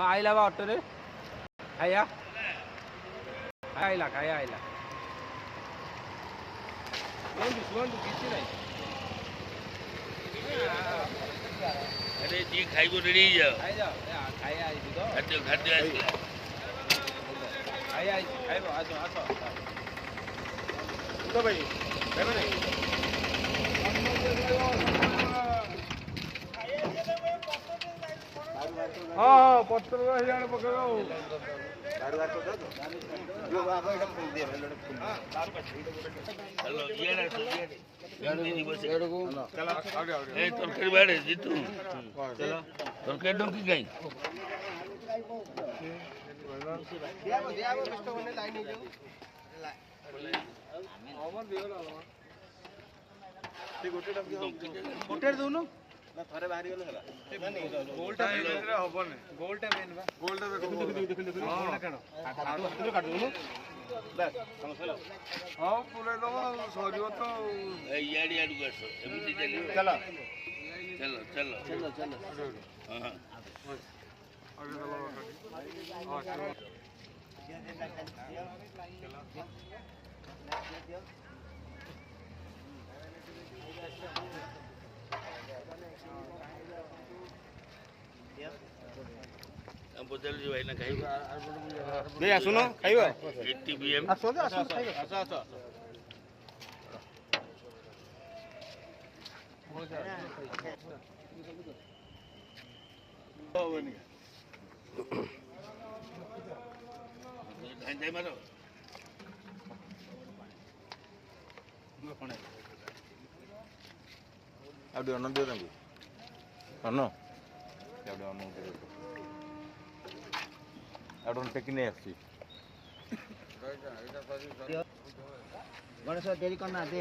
आइला बा ऑटो रे खाया आइला खाया आइला ଶୁଣନ୍ତୁ କିଛି ନାହିଁ अरे जी खाइबो रेडी जाओ ଖାଇଯାଅ ଖାଇବା ଆଇଛି ତ खाद्य खाद्य आसला ଖାଇବା ଆଇଛି ଖାଇବ ଆସ ଆସ ତ ଭାଇ ଖାଇବ ନାହିଁ ହଁ ହଁ ପତ୍ର ହେଇଯାଣ ପକେଇବ ଆଉ हेलो ये ना ये बस ए तरकारी बाड़े जीतू चलो तरकारी डोंकी गई गोटे दउनु ना थरे बाहरी गेले हला गोलटा मेन रे हबने गोलटा मेन बा गोलटा देखो गोलटा कण हाथ काट दउनु बस समझलो हां पूरे दबा सरियो तो ए याडी याडू बस एमिति चली चलो चलो चलो चलो चलो हां आगे चलो हम बदल जो है ना खाइबो नहीं सुनो खाइबो 80 बीएम आसो आसो खाइबो आसो आसो धंधे मारो അവിടെ ഒന്നും തരാം ഒന്നോ അവിടെ ഒന്നും തരാം അവിടെ ഒന്ന് ടെക്കിനെ আসছি गणेश डेरी करना दे